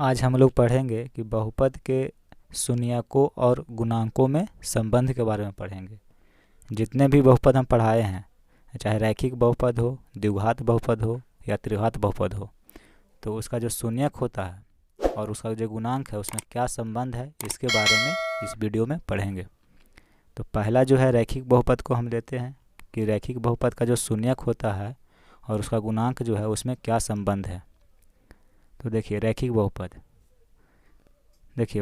आज हम लोग पढ़ेंगे कि बहुपद के शून्यकों और गुणांकों में संबंध के बारे में पढ़ेंगे। जितने भी बहुपद हम पढ़ाए हैं, चाहे रैखिक बहुपद हो, द्विघात बहुपद हो या त्रिघात बहुपद हो, तो उसका जो शून्यक होता है और उसका जो गुणांक है उसमें क्या संबंध है, इसके बारे में इस वीडियो में पढ़ेंगे। तो पहला जो है रैखिक बहुपद को हम लेते हैं कि रैखिक बहुपद का जो शून्यक होता है और उसका गुणांक जो है उसमें क्या संबंध है। तो देखिए रैखिक बहुपद, देखिए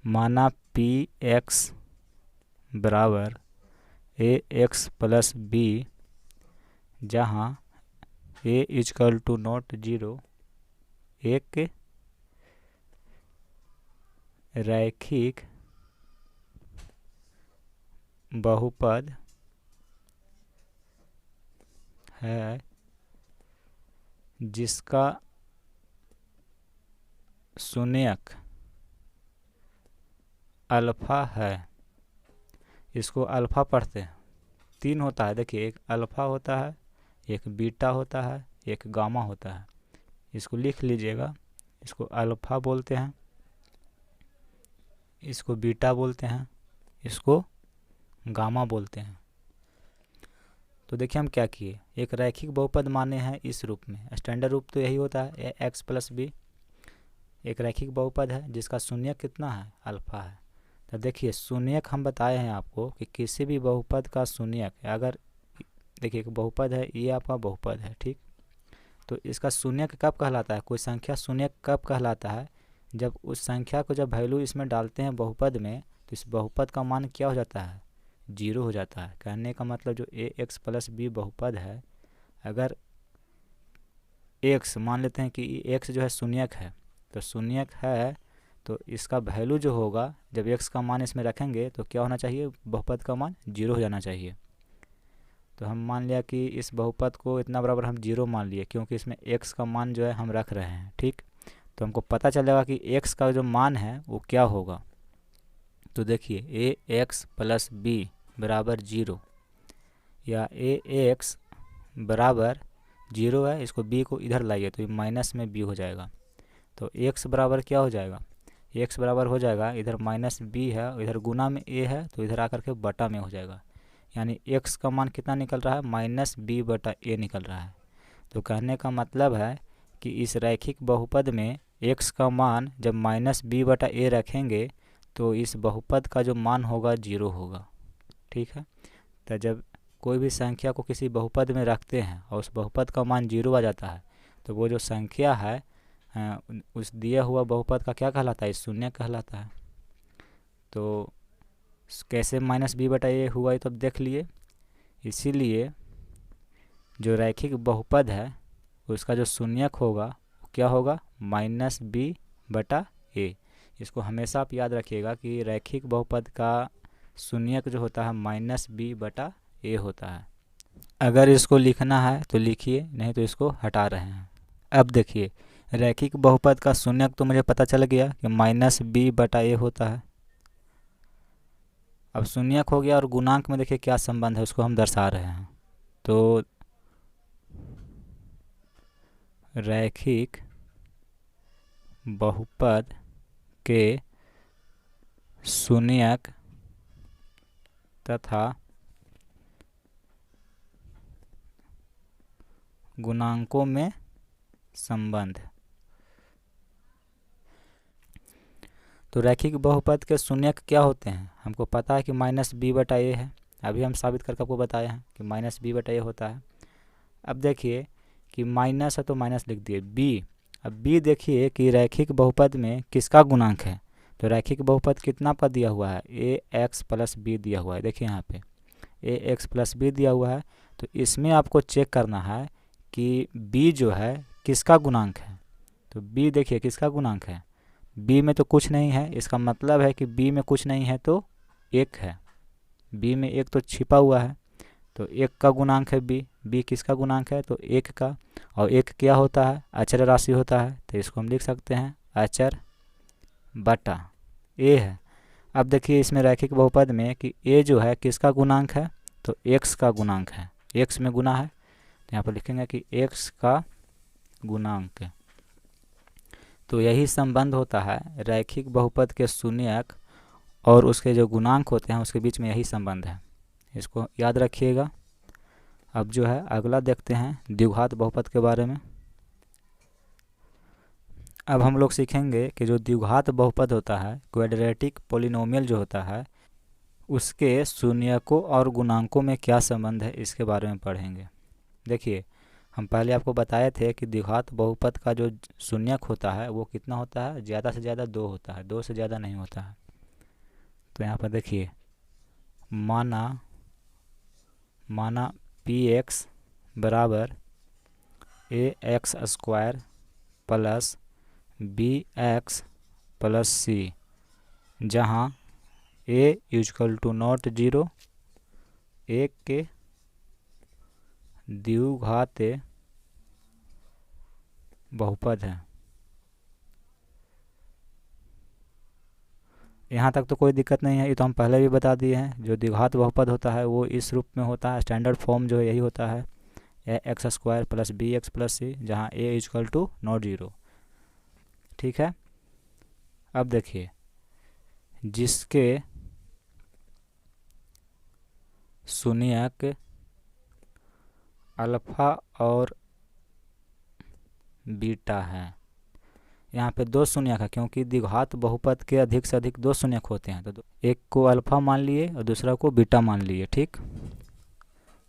माना पी एक्स बराबर ए एक्स प्लस बी, जहाँ ए इजकल टू नॉट जीरो एक रैखिक बहुपद है जिसका शून्यक अल्फा है। इसको अल्फा पढ़ते हैं, तीन होता है। देखिए एक अल्फा होता है, एक बीटा होता है, एक गामा होता है। इसको लिख लीजिएगा। इसको अल्फा बोलते हैं, इसको बीटा बोलते हैं, इसको गामा बोलते हैं। तो देखिए हम क्या किए, एक रैखिक बहुपद माने हैं इस रूप में। स्टैंडर्ड रूप तो यही होता है, ए एक्स प्लस बी। एक रैखिक बहुपद है जिसका शून्यक कितना है, अल्फा है। तो देखिए शून्यक हम बताए हैं आपको कि किसी भी बहुपद का शून्यक, अगर देखिए एक बहुपद है, ये आपका बहुपद है, ठीक। तो इसका शून्यक कब कहलाता है, कोई संख्या शून्यक कब कहलाता है, जब उस संख्या को जब वैल्यू इसमें डालते हैं बहुपद में, तो इस बहुपद का मान क्या हो जाता है, जीरो हो जाता है। कहने का मतलब जो ए एक्स प्लस बी बहुपद है, अगर एक्स मान लेते हैं कि एक्स जो है शून्यक है, तो शून्यक है तो इसका वैल्यू जो होगा, जब एक्स का मान इसमें रखेंगे तो क्या होना चाहिए, बहुपद का मान जीरो हो जाना चाहिए। तो हम मान लिया कि इस बहुपद को इतना बराबर हम जीरो मान लिए, क्योंकि इसमें एक्स का मान जो है हम रख रहे हैं, ठीक। तो हमको पता चलेगा कि एक्स का जो मान है वो क्या होगा। तो देखिए ए एक्स प्लस बी बराबर जीरो, या ए एक्स बराबर जीरो है, इसको बी को इधर लाइए तो ये माइनस में बी हो जाएगा। तो एक्स बराबर क्या हो जाएगा, एक्स बराबर हो जाएगा, इधर माइनस बी है, इधर गुना में ए है, तो इधर आकर के बटा में हो जाएगा। यानी एक्स का मान कितना निकल रहा है, माइनस बी बटा ए निकल रहा है। तो कहने का मतलब है कि इस रैखिक बहुपद में एक्स का मान जब माइनस बी बटा ए रखेंगे तो इस बहुपद का जो मान होगा जीरो होगा, ठीक है। तो जब कोई भी संख्या को किसी बहुपद में रखते हैं और उस बहुपद का मान जीरो आ जाता है, तो वो जो संख्या है उस दिया हुआ बहुपद का क्या कहलाता है, शून्य कहलाता है। तो कैसे माइनस बी बटा ए हुआ ये तो अब देख लिए। इसीलिए जो रैखिक बहुपद है उसका जो शून्यक होगा वो क्या होगा, माइनस बी बटा ए। इसको हमेशा आप याद रखिएगा कि रैखिक बहुपद का शून्यक जो होता है माइनस बी बटा ए होता है। अगर इसको लिखना है तो लिखिए, नहीं तो इसको हटा रहे हैं। अब देखिए रैखिक बहुपद का शून्यक तो मुझे पता चल गया कि माइनस बी बटा ए होता है। अब शून्यक हो गया और गुणांक में देखिए क्या संबंध है, उसको हम दर्शा रहे हैं। तो रैखिक बहुपद के शून्यक तथा गुणांकों में संबंध। तो रैखिक बहुपद के शून्यक क्या होते हैं, हमको पता है कि माइनस बी बटा ए है। अभी हम साबित करके आपको बताए हैं कि माइनस बी बटा ए होता है। अब देखिए कि माइनस है तो माइनस लिख दिए बी। अब बी देखिए कि रैखिक बहुपद में किसका गुणांक है। तो रैखिक बहुपद कितना पर दिया हुआ है, ए एक्स प्लस बी दिया हुआ है। देखिए यहाँ पे ए एक्स प्लस बी दिया हुआ है, तो इसमें आपको चेक करना है कि बी जो है किसका गुणांक है। तो बी देखिए किसका गुणांक है, बी में तो कुछ नहीं है, इसका मतलब है कि बी में कुछ नहीं है तो एक है। बी में एक तो छिपा हुआ है, तो एक का गुणांक है बी। बी किसका गुणांक है, तो एक का। और एक क्या होता है, अचर राशि होता है, तो इसको हम लिख सकते हैं अचर बटा ए है। अब देखिए इसमें रैखिक बहुपद में कि ए जो है किसका गुणांक है, तो एक्स का गुणांक है, एक्स में गुना है, तो यहाँ पर लिखेंगे कि एक्स का गुणांक। तो यही संबंध होता है रैखिक बहुपद के शून्यक और उसके जो गुणांक होते हैं उसके बीच में, यही संबंध है, इसको याद रखिएगा। अब जो है अगला देखते हैं द्विघात बहुपद के बारे में। अब हम लोग सीखेंगे कि जो द्विघात बहुपद होता है, क्वाड्रेटिक पॉलिनोमियल जो होता है, उसके शून्यकों और गुणांकों में क्या संबंध है, इसके बारे में पढ़ेंगे। देखिए, हम पहले आपको बताए थे कि द्विघात बहुपद का जो शून्यक होता है वो कितना होता है, ज़्यादा से ज़्यादा 2 होता है, 2 से ज़्यादा नहीं होता है। तो यहाँ पर देखिए, माना पी एक्स बराबर A X square plus B X plus C, जहाँ ए इक्वल टू नॉट 0 एक के द्विघात बहुपद है। यहाँ तक तो कोई दिक्कत नहीं है, ये तो हम पहले भी बता दिए हैं। जो द्विघात बहुपद होता है वो इस रूप में होता है, स्टैंडर्ड फॉर्म जो है यही होता है, A X square plus B X plus C, जहाँ ए इक्वल टू नॉट 0। ठीक है। अब देखिए, जिसके शून्यक अल्फा और बीटा है, यहाँ पे 2 शून्यक है क्योंकि द्विघात बहुपद के अधिक से अधिक 2 शून्यक होते हैं, तो एक को अल्फा मान लिए और दूसरा को बीटा मान लिए। ठीक,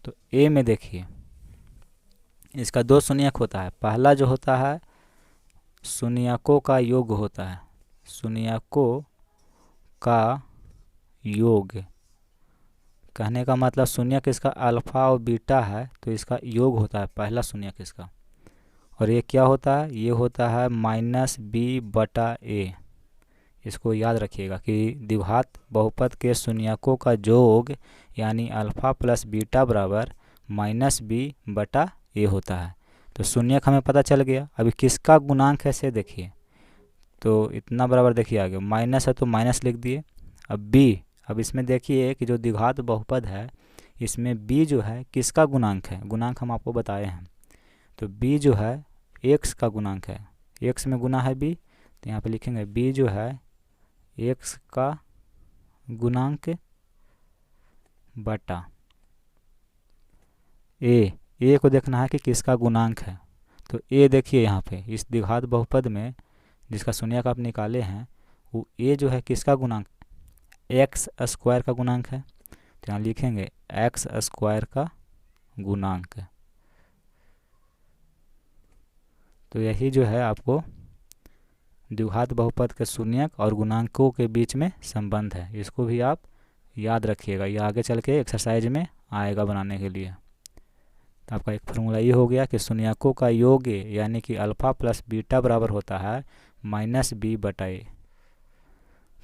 तो ए में देखिए इसका 2 शून्यक होता है। पहला जो होता है शून्यकों का योग होता है, शून्यकों का योग, कहने का मतलब शून्यक इसका अल्फा और बीटा है तो इसका योग होता है पहला शून्यक इसका। और ये क्या होता है, ये होता है -b/a। इसको याद रखिएगा कि द्विघात बहुपद के शून्यकों का योग यानी अल्फा प्लस बीटा बराबर -b/a होता है। तो शून्यक हमें पता चल गया। अभी किसका गुणांक है से देखिए, तो इतना बराबर देखिए आगे माइनस है तो माइनस लिख दिए। अब b, अब इसमें देखिए कि जो द्विघात बहुपद है इसमें b जो है किसका गुणांक है, गुणांक हम आपको बताए हैं। तो b जो है x का गुणांक है, x में गुना है b, तो यहाँ पे लिखेंगे b जो है x का गुणांक बटा a को देखना है कि किसका गुणांक है। तो a देखिए यहाँ पे इस द्विघात बहुपद में जिसका शून्यक आप निकाले हैं वो a जो है किसका गुणांक, एक्स स्क्वायर का गुणांक है। तो यहाँ लिखेंगे एक्स स्क्वायर का गुणांक। तो यही जो है आपको द्विघात बहुपद के शून्यक और गुणांकों के बीच में संबंध है, इसको भी आप याद रखिएगा, ये आगे चल के एक्सरसाइज में आएगा बनाने के लिए। तो आपका एक फार्मूला ये हो गया कि शून्यकों का योग यानी कि अल्फा प्लस बीटा बराबर होता है -b/a।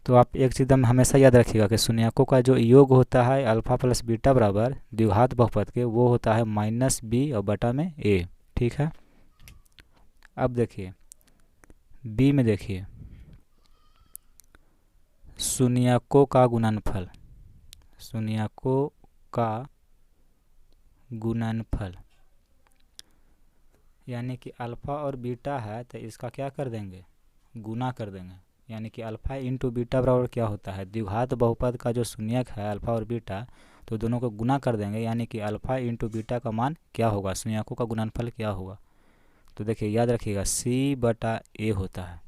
तो आप एक चीज़ हमेशा याद रखिएगा कि शून्यकों का जो योग होता है अल्फा प्लस बीटा बराबर द्विघात बहुपद के, वो होता है -b और बटा में a। ठीक है। अब देखिए b में देखिए शून्यकों का गुणनफल, शून्यकों का गुणनफल यानी कि अल्फ़ा और बीटा है तो इसका क्या कर देंगे, गुना कर देंगे। यानी कि अल्फ़ा इंटू बीटा बराबर क्या होता है, द्विघात बहुपद का जो शून्यक है अल्फ़ा और बीटा, तो दोनों को गुना कर देंगे यानी कि अल्फ़ा इंटू बीटा का मान क्या होगा, शून्यकों का गुणनफल क्या होगा। तो देखिए याद रखिएगा c/a होता है।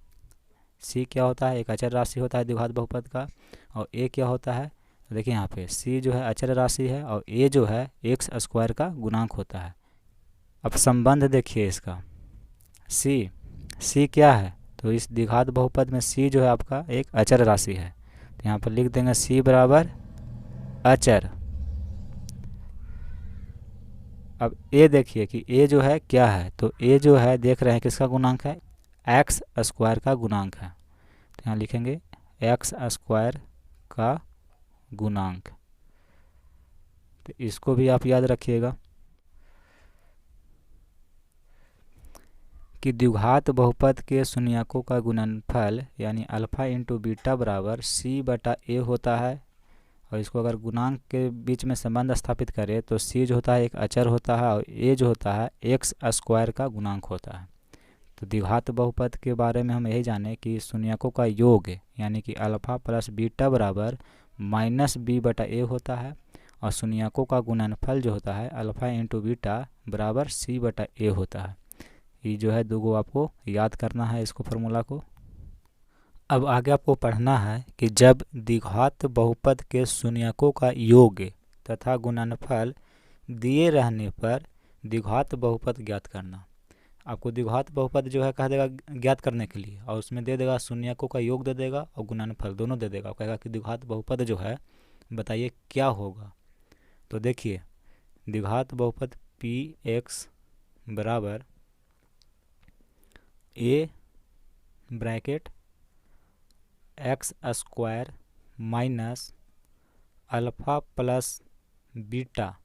c क्या होता है, एक अचर राशि होता है द्विघात बहुपद का, और a क्या होता है, तो देखिए यहाँ पे c जो है अचर राशि है और a जो है एक्स स्क्वायर का गुणांक होता है। अब संबंध देखिए इसका, c क्या है, तो इस द्विघात बहुपद में c जो है आपका एक अचर राशि है, तो यहाँ पर लिख देंगे c बराबर अचर। अब a देखिए कि a जो है क्या है, तो a जो है देख रहे हैं किसका गुणांक है, एक्स स्क्वायर का गुणांक है। तो यहाँ लिखेंगे एक्स स्क्वायर का गुणांक, तो इसको भी आप याद रखिएगा कि द्विघात बहुपद के शून्यकों का गुणनफल यानी अल्फ़ा इंटू बीटा बराबर c/a होता है। और इसको अगर गुणांक के बीच में संबंध स्थापित करें तो c जो होता है एक अचर होता है और a जो होता है एक्स स्क्वायर का गुणांक होता है। तो द्विघात बहुपद के बारे में हम यही जाने कि शून्यकों का योग यानी कि अल्फ़ा प्लस बीटा बराबर माइनस बी बटा ए होता है, और शून्यकों का गुणनफल जो होता है अल्फ़ा इंटू बीटा बराबर सी बटा ए होता है। ये जो है दो आपको याद करना है इसको, फार्मूला को। अब आगे आपको पढ़ना है कि जब द्विघात बहुपद के शून्यकों का योग तथा गुणनफल दिए रहने पर द्विघात बहुपद ज्ञात करना। आपको द्विघात बहुपद जो है कह देगा ज्ञात करने के लिए, और उसमें दे देगा शून्यकों का योग दे देगा और गुणनफल दोनों दे देगा। कहेगा कि द्विघात बहुपद जो है बताइए क्या होगा। तो देखिए द्विघात बहुपद पी एक्स बराबर A bracket X square minus alpha plus beta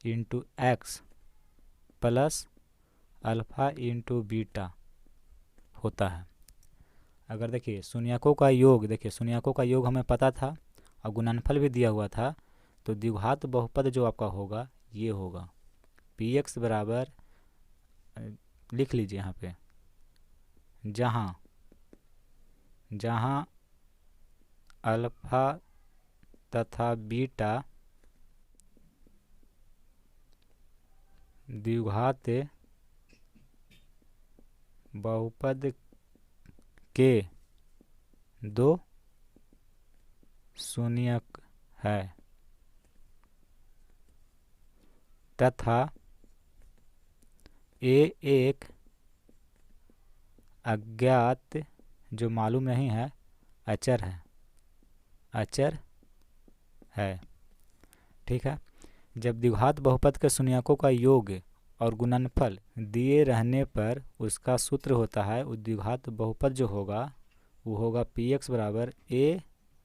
into X plus alpha into beta होता है। अगर देखिए शून्यकों का योग, देखिए शून्यकों का योग हमें पता था और गुणनफल भी दिया हुआ था, तो द्विघात बहुपद जो आपका होगा ये होगा पी एक्स बराबर, लिख लीजिए यहाँ पे, जहाँ जहाँ अल्फ़ा तथा बीटा द्विघात बहुपद के दो शून्यक है तथा ए एक अज्ञात जो मालूम नहीं है अचर है। ठीक है। जब द्विघात बहुपद के शून्यकों का योग और गुणनफल दिए रहने पर उसका सूत्र होता है, द्विघात बहुपद जो होगा वो होगा पी एक्स बराबर ए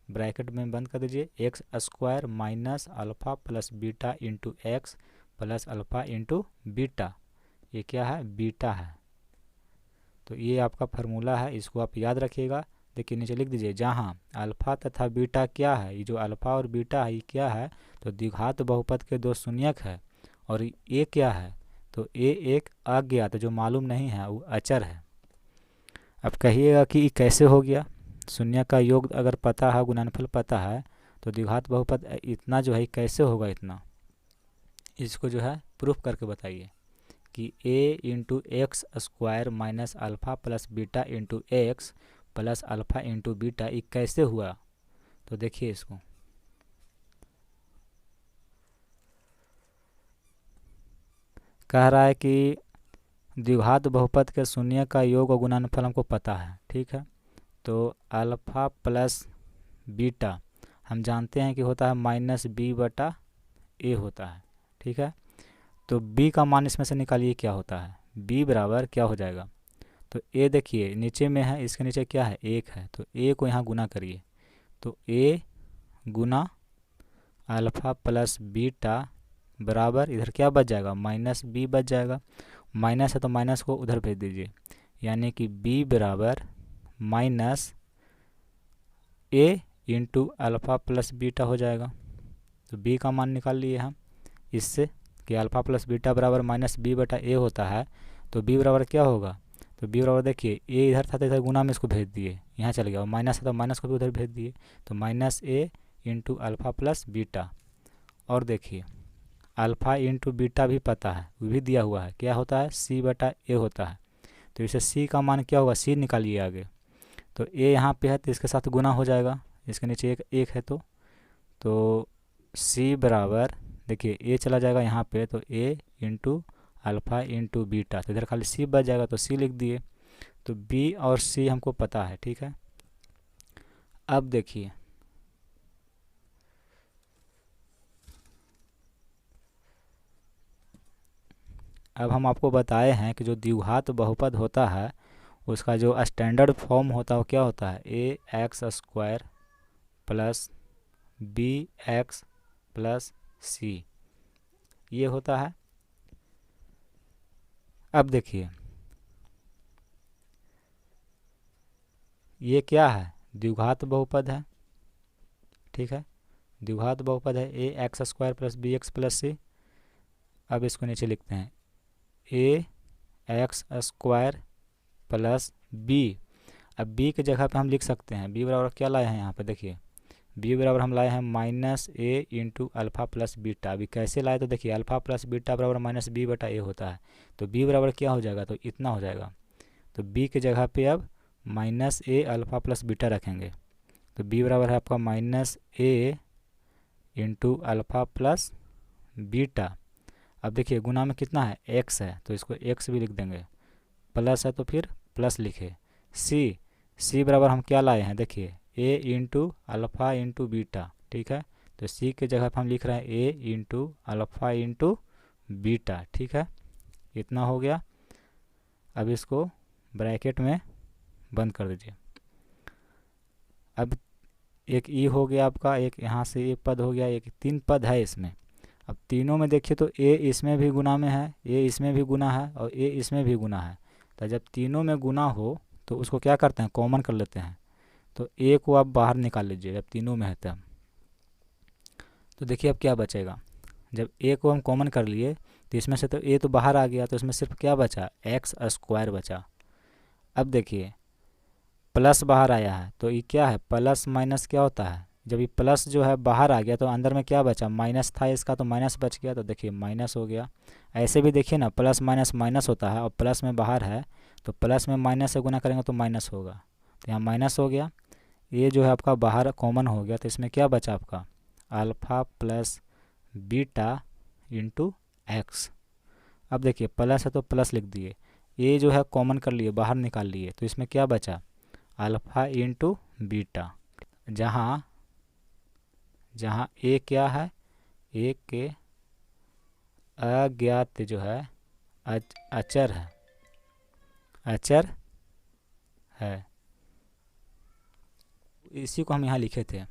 ब्रैकेट में बंद कर दीजिए x square minus alpha plus beta into X plus alpha into beta. ये क्या है? बीटा है। तो ये आपका फार्मूला है, इसको आप याद रखिएगा। देखिए नीचे लिख दीजिए जहाँ अल्फ़ा तथा बीटा क्या है, ये जो अल्फ़ा और बीटा है ये क्या है, तो द्विघात बहुपद के दो शून्यक है। और ये क्या है, तो ए एक अज्ञात जो मालूम नहीं है वो अचर है। अब कहिएगा कि ये कैसे हो गया? शून्य का योग अगर पता है, गुणनफल पता है, तो द्विघात बहुपद इतना जो है कैसे होगा इतना? इसको जो है प्रूफ करके बताइए कि a into X square minus alpha plus beta into X plus alpha into beta ये कैसे हुआ? तो देखिए इसको, कह रहा है कि द्विघात बहुपद के शून्य का योग और गुणनफल हमको पता है। ठीक है। तो अल्फ़ा प्लस बीटा हम जानते हैं कि होता है माइनस बी बटा ए होता है। ठीक है। तो b का मान इसमें से निकालिए क्या होता है। b बराबर क्या हो जाएगा, तो a देखिए नीचे में है, इसके नीचे क्या है? एक है, तो a को यहाँ गुना करिए, तो a Guna alpha plus beta बराबर इधर क्या बच जाएगा? माइनस b बच जाएगा। माइनस है तो माइनस को उधर भेज दीजिए, यानी कि b बराबर minus a into alpha plus beta हो जाएगा। तो b का मान निकाल लिए हम इससे कि अल्फ़ा प्लस बीटा बराबर माइनस बी बटा ए होता है। तो b बराबर क्या होगा, तो b बराबर देखिए a इधर था तो इधर गुना में इसको भेज दिए, यहाँ चल गया, और माइनस है तो माइनस को भी उधर भेज दिए, तो माइनस ए इंटू अल्फ़ा प्लस बीटा। और देखिए अल्फ़ा इंटू बीटा भी पता है, वो भी दिया हुआ है, क्या होता है? c बटा ए होता है। तो इसे c का मान क्या होगा, c निकालिए आगे। तो a यहाँ पे है तो इसके साथ गुना हो जाएगा, इसके नीचे एक है, तो c बराबर देखिए a चला जाएगा यहाँ पे, तो a into alpha into beta, तो इधर खाली c बच जाएगा, तो c लिख दिए। तो b और c हमको पता है। ठीक है। अब देखिए अब हम आपको बताए हैं कि जो द्विघात बहुपद होता है उसका जो स्टैंडर्ड फॉर्म होता है वो क्या होता है? A X square plus B X plus C, ये होता है। अब देखिए ये क्या है? द्विघात बहुपद है। ठीक है। द्विघात बहुपद है A X square plus B X plus C. अब इसको नीचे लिखते हैं, A X square plus B. अब बी की जगह पे हम लिख सकते हैं बी बराबर क्या लाए हैं यहाँ पे देखिए, बी बराबर हम लाए हैं माइनस ए इंटू अल्फ़ा प्लस बीटा। अभी कैसे लाए तो देखिए अल्फ़ा प्लस बीटा बराबर माइनस बी बटा ए होता है, तो बी बराबर क्या हो जाएगा तो इतना हो जाएगा। तो बी की जगह पे अब माइनस ए अल्फ़ा प्लस बीटा रखेंगे, तो बी बराबर है आपका माइनस ए इंटू अल्फ़ा प्लस बीटा। अब देखिए गुना में कितना है एक्स है, तो इसको एक्स भी लिख देंगे, प्लस है तो फिर प्लस लिखे। सी बराबर हम क्या लाए हैं देखिए ए इंटू अल्फ़ा इंटू बीटा, ठीक है। तो सी के जगह पर हम लिख रहे हैं ए इंटू अल्फ़ा इंटू बीटा, ठीक है। इतना हो गया। अब इसको ब्रैकेट में बंद कर दीजिए। अब एक ई हो गया आपका, एक यहाँ से ए पद हो गया, एक 3 पद है इसमें। अब तीनों में देखिए तो ए इसमें भी गुना में है, ए इसमें भी गुना है और ए इसमें भी गुना है। तो जब तीनों में गुना हो तो उसको क्या करते हैं कॉमन कर लेते हैं। तो ए को आप बाहर निकाल लीजिए जब तीनों में है तब। तो देखिए अब क्या बचेगा, जब ए को हम कॉमन कर लिए तो इसमें से तो ए तो बाहर आ गया, तो इसमें सिर्फ क्या बचा एक्स स्क्वायर बचा। अब देखिए प्लस बाहर आया है, तो ये क्या है प्लस माइनस क्या होता है, जब ये प्लस जो है बाहर आ गया तो अंदर में क्या बचा माइनस था इसका, तो माइनस बच गया, तो देखिए माइनस हो गया। ऐसे भी देखिए ना प्लस माइनस माइनस होता है और प्लस में बाहर है, तो प्लस में माइनस से गुना करेंगे तो माइनस होगा, तो यहाँ माइनस हो गया। ये जो है आपका बाहर कॉमन हो गया, तो इसमें क्या बचा आपका alpha plus beta into x. अब देखिए प्लस है तो प्लस लिख दिए, ये जो है कॉमन कर लिए बाहर निकाल लिए, तो इसमें क्या बचा अल्फ़ा इंटू बीटा। जहाँ जहाँ ए क्या है ए के अज्ञात जो है अचर है, अचर है, इसी को हम यहाँ लिखे थे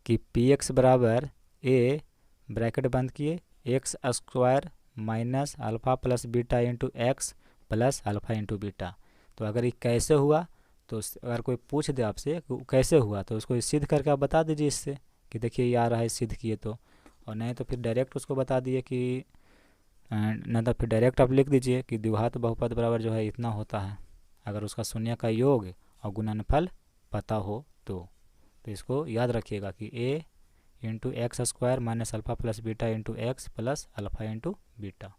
कि पी एक्स बराबर ए ब्रैकेट बंद किए x square minus alpha plus beta into X plus alpha into beta. तो अगर ये कैसे हुआ, तो अगर कोई पूछ दे आपसे कैसे हुआ तो उसको सिद्ध करके आप बता दीजिए इससे कि देखिए ये आ रहा है सिद्ध किए तो, और नहीं तो फिर डायरेक्ट उसको बता दिए कि नहीं तो फिर डायरेक्ट आप लिख दीजिए कि द्विघात बहुपद बराबर जो है इतना होता है, अगर उसका शून्य का योग और गुणनफल पता हो तो इसको याद रखिएगा कि A into X square minus alpha plus beta into X plus alpha into beta.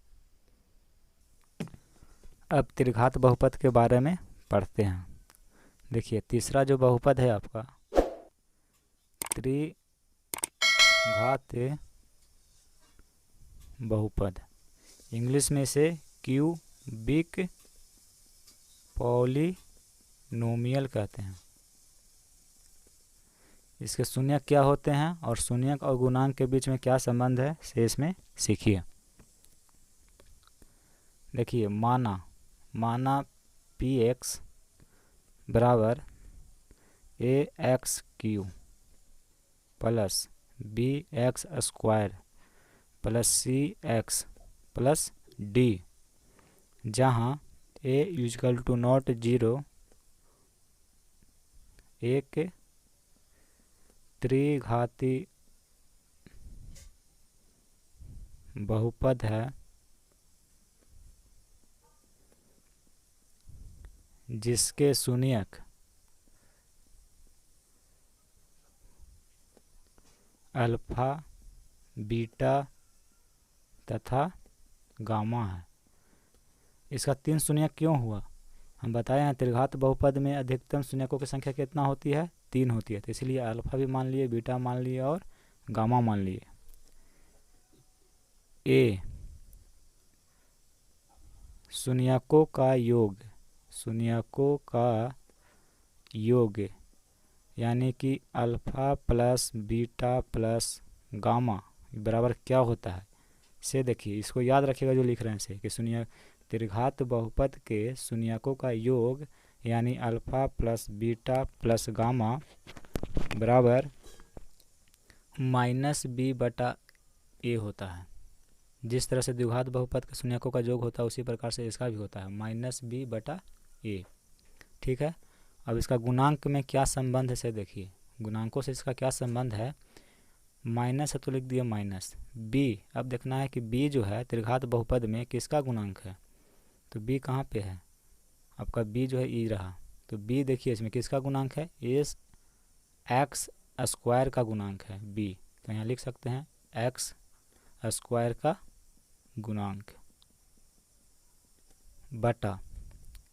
अब त्रिघात बहुपद के बारे में पढ़ते हैं। देखिए तीसरा जो बहुपद है आपका त्रिघात बहुपद, इंग्लिश में इसे क्यूबिक पॉलिनोमियल कहते हैं। इसके शून्यक क्या होते हैं और शून्यक और गुणांक के बीच में क्या संबंध है से इसमें सीखिए। देखिए माना पी एक्स बराबर A X cube plus B X square plus C X plus D, जहाँ A is equal to not zero एक त्रिघाती बहुपद है जिसके शून्यक अल्फा बीटा तथा गामा है। इसका 3 शून्यक क्यों हुआ, हम बताए हैं त्रिघात बहुपद में अधिकतम शून्यकों की संख्या कितना होती है 3 होती है, तो इसलिए अल्फा भी मान लिए बीटा मान लिए और गामा मान लिए। ए शून्यकों का योग यानी कि alpha plus beta plus gamma बराबर क्या होता है से देखिए, इसको याद रखिएगा जो लिख रहे हैं से कि शून्य त्रिघात बहुपद के शून्यकों का योग यानी alpha plus beta plus gamma बराबर माइनस बी बटा ए होता है। जिस तरह से द्विघात बहुपद के शून्यकों का योग होता है उसी प्रकार से इसका भी होता है माइनस बी बटा ए, ठीक है। अब इसका गुणांक में क्या संबंध है से देखिए, गुणांकों से इसका क्या संबंध है। माइनस है तो लिख दिया माइनस बी। अब देखना है कि बी जो है त्रिघात बहुपद में किसका गुणांक है, तो बी कहाँ पे है, आपका बी जो है ई रहा, तो बी देखिए इसमें किसका गुणांक है, इस एक्स स्क्वायर का गुणांक है बी, तो यहाँ लिख सकते हैं एक्स स्क्वायर का गुणांक बटा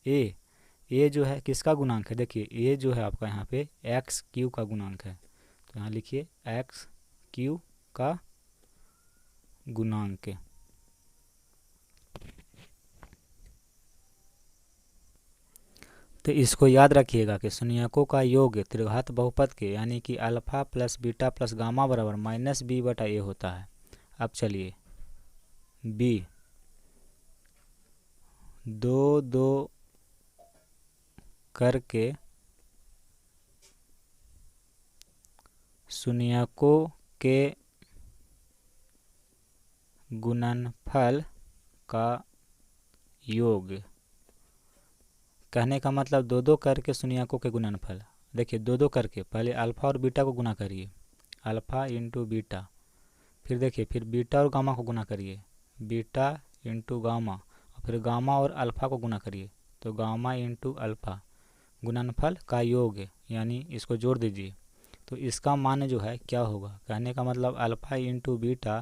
ए जो है किसका गुणांक है, देखिए ए जो है आपका यहाँ पे एक्स क्यू का गुणांक है, तो यहाँ लिखिए एक्स क्यू का गुणांक। तो इसको याद रखिएगा कि शून्यकों का योग त्रिघात बहुपद के यानी कि alpha plus beta plus gamma बराबर माइनस बी बटा ए होता है। अब चलिए बी दो दो करके शून्यकों के गुणनफल का योग, कहने का मतलब दो दो करके शून्यकों के गुणनफल, देखिए दो दो करके पहले अल्फ़ा और बीटा को गुना करिए, अल्फ़ा इंटू बीटा, फिर देखिए फिर बीटा और गामा को गुना करिए, बीटा इंटू गामा, और फिर गामा और अल्फ़ा को गुना करिए, तो गामा इंटू अल्फ़ा, गुणनफल का योग यानी इसको जोड़ दीजिए, तो इसका मान जो है क्या होगा, कहने का मतलब alpha into beta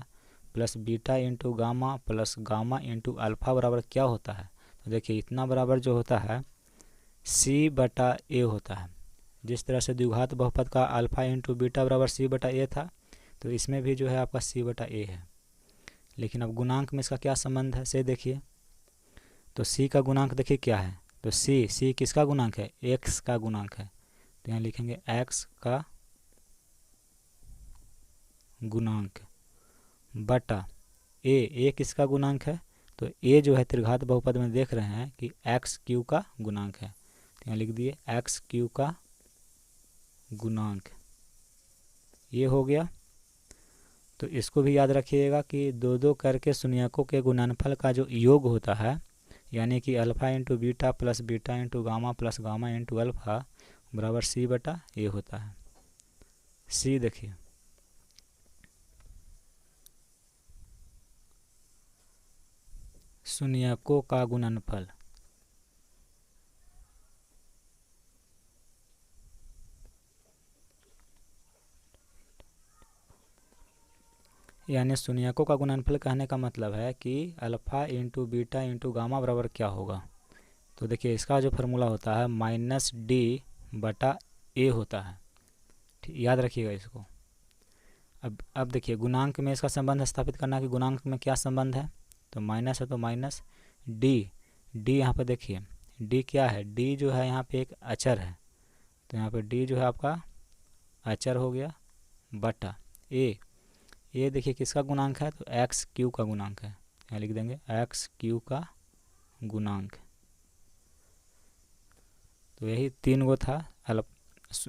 plus beta into gamma plus gamma into alpha बराबर क्या होता है, तो देखिए इतना बराबर जो होता है सी बटा ए होता है। जिस तरह से द्विघात बहुपद का अल्फ़ा इंटू बीटा बराबर सी बटा ए था, तो इसमें भी जो है आपका सी बटा ए है। लेकिन अब गुणांक में इसका क्या संबंध है से देखिए, तो सी का गुणांक देखिए क्या है, तो सी किसका गुणांक है, एक्स का गुणांक है, तो यहाँ लिखेंगे एक्स का गुणांक बटा ए किसका गुणांक है, तो ए जो है त्रिघात बहुपद में देख रहे हैं कि एक्स क्यू का गुणांक है, तो यहाँ लिख दिए एक्स क्यू का गुणांक, ये हो गया। तो इसको भी याद रखिएगा कि दो दो करके शून्यकों के गुणनफल का जो योग होता है यानी कि alpha into beta plus beta into gamma plus gamma into alpha बराबर सी बटा ए होता है। सी देखिए शून्यकों का गुणनफल, यानी शून्यकों का गुणनफल कहने का मतलब है कि alpha into beta into gamma बराबर क्या होगा, तो देखिए इसका जो फार्मूला होता है माइनस डी बटा ए होता है, ठीक याद रखिएगा इसको। अब देखिए गुणांक में इसका संबंध स्थापित करना कि गुणांक में क्या संबंध है, तो माइनस है तो माइनस डी यहाँ पे देखिए डी क्या है, डी जो है यहाँ पे एक अचर है, तो यहाँ पे डी जो है आपका अचर हो गया बटा ए देखिए किसका गुणांक है, तो एक्स क्यू का गुणांक है, यहाँ लिख देंगे एक्स क्यू का गुणांक। तो यही तीन गो था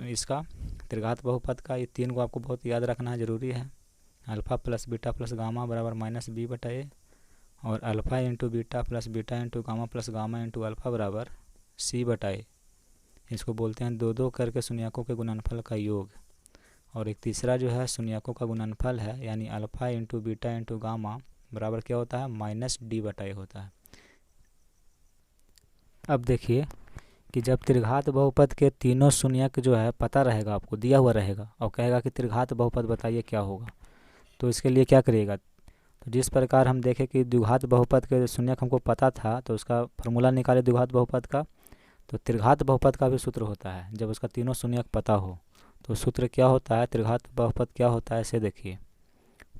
इसका त्रिघात बहुपद का, ये तीन गो आपको बहुत याद रखना जरूरी है। Alpha plus beta plus gamma बराबर माइनस बी बटा ए, और alpha into beta plus beta into gamma plus gamma into alpha बराबर सी बटा ए, इसको बोलते हैं दो दो करके शून्यकों के गुणनफल का योग। और एक तीसरा जो है शून्यकों का गुणनफल है यानी alpha into beta into gamma बराबर क्या होता है, माइनस डी बटा ए होता है। अब देखिए कि जब त्रिघात बहुपद के तीनों शून्यक जो है पता रहेगा, आपको दिया हुआ रहेगा और कहेगा कि त्रिघात बहुपद बताइए क्या होगा, तो इसके लिए क्या करिएगा, तो जिस प्रकार हम देखें कि द्विघात बहुपद के शून्यक हमको पता था तो उसका फार्मूला निकाले द्विघात बहुपद का, तो त्रिघात बहुपद का भी सूत्र होता है जब उसका तीनों शून्यक पता हो, तो सूत्र क्या होता है, त्रिघात बहुपद क्या होता है इसे देखिए,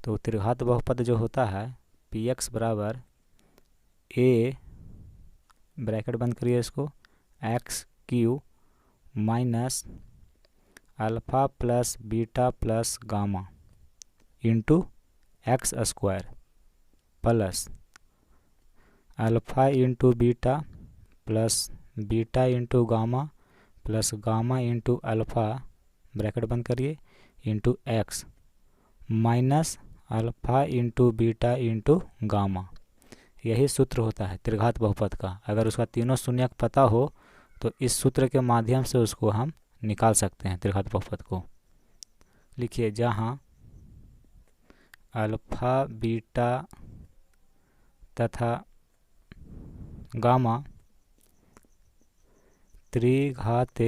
तो त्रिघात बहुपद जो होता है पी एक्स बराबर ए ब्रैकेट बंद करिए इसको x Q minus alpha plus beta plus gamma into X square plus alpha into beta plus beta into gamma plus gamma into alpha bracket बंद करिए into x minus alpha into beta into gamma, यही सूत्र होता है त्रिघात बहुपद का। अगर उसका तीनों शून्यक पता हो तो इस सूत्र के माध्यम से उसको हम निकाल सकते हैं त्रिघात बहुपद को। लिखिए जहाँ अल्फा बीटा तथा गामा त्रिघात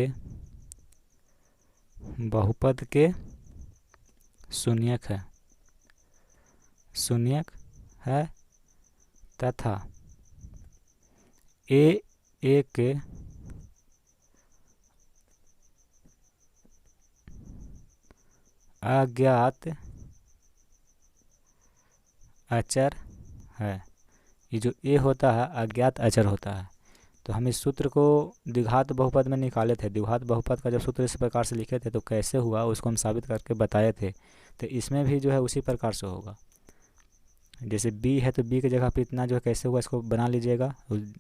बहुपद के शून्यक है तथा ए एक अज्ञात अचर है। ये जो ए होता है अज्ञात अचर होता है। तो हम इस सूत्र को द्विघात बहुपद में निकाले थे। द्विघात बहुपद का जब सूत्र इस प्रकार से लिखे थे तो कैसे हुआ उसको हम साबित करके बताए थे। तो इसमें भी जो है उसी प्रकार से होगा। जैसे b है तो b की जगह पे इतना जो है कैसे हुआ इसको बना लीजिएगा।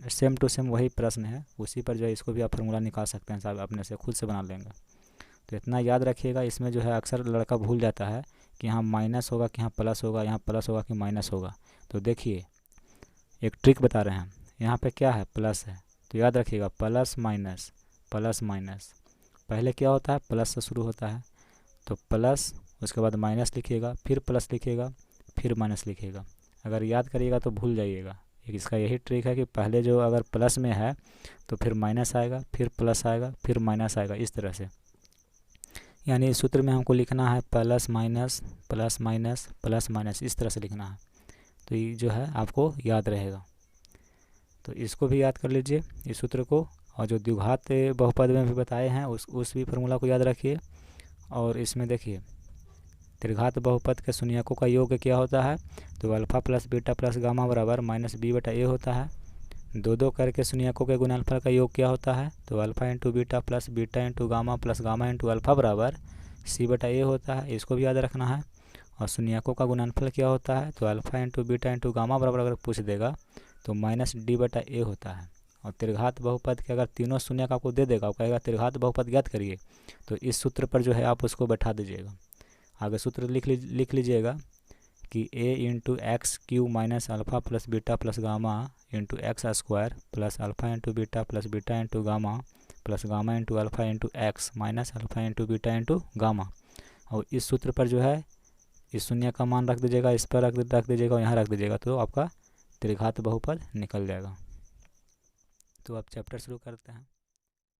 सेम टू सेम वही प्रश्न है, उसी पर जो है इसको भी आप फार्मूला निकाल सकते हैं, साहब अपने से खुद से बना लेंगे। तो इतना याद रखिएगा। इसमें जो है अक्सर लड़का भूल जाता है कि यहाँ माइनस होगा कि यहाँ प्लस होगा, यहाँ प्लस होगा कि माइनस होगा। तो देखिए एक ट्रिक बता रहे हैं। यहाँ पे क्या है, प्लस है, तो याद रखिएगा प्लस माइनस पहले क्या होता है, प्लस से शुरू होता है। तो प्लस, उसके बाद माइनस लिखिएगा, फिर प्लस लिखिएगा, फिर माइनस लिखिएगा। अगर याद करिएगा तो भूल जाइएगा। इसका यही ट्रिक है कि पहले जो अगर प्लस में है तो फिर माइनस आएगा, फिर प्लस आएगा, फिर माइनस आएगा, इस तरह से। यानी इस सूत्र में हमको लिखना है plus minus plus minus plus minus, इस तरह से लिखना है। तो ये जो है आपको याद रहेगा। तो इसको भी याद कर लीजिए इस सूत्र को। और जो द्विघात बहुपद में भी बताए हैं उस भी फार्मूला को याद रखिए। और इसमें देखिए त्रिघात बहुपद के शून्यकों का योग क्या होता है, तो alpha plus beta plus gamma बराबर माइनस बी बटा ए होता है। दो करके शून्यकों के गुणनफल का योग क्या होता है, तो alpha into beta plus beta into gamma plus gamma into alpha बराबर सी बटा ए होता है। इसको भी याद रखना है। और शून्यकों का गुणनफल क्या होता है, तो alpha into beta into gamma बराबर अगर पूछ देगा तो माइनस डी बटा ए होता है। और त्रिघात बहुपद के अगर तीनों शून्यक आपको दे देगा, कहेगा त्रिघात बहुपद ज्ञात करिए, तो इस सूत्र पर जो है आप उसको बैठा दीजिएगा। आगे सूत्र लिख लीजिएगा कि a into x Q minus alpha plus beta plus gamma into X square plus alpha into beta plus beta into gamma plus gamma into alpha into x minus alpha into beta into gamma. और इस सूत्र पर जो है इस शून्य का मान रख दीजिएगा, इस पर रख दीजिएगा और यहाँ रख दीजिएगा, तो आपका त्रिघात बहुपद निकल जाएगा। तो आप चैप्टर शुरू करते हैं।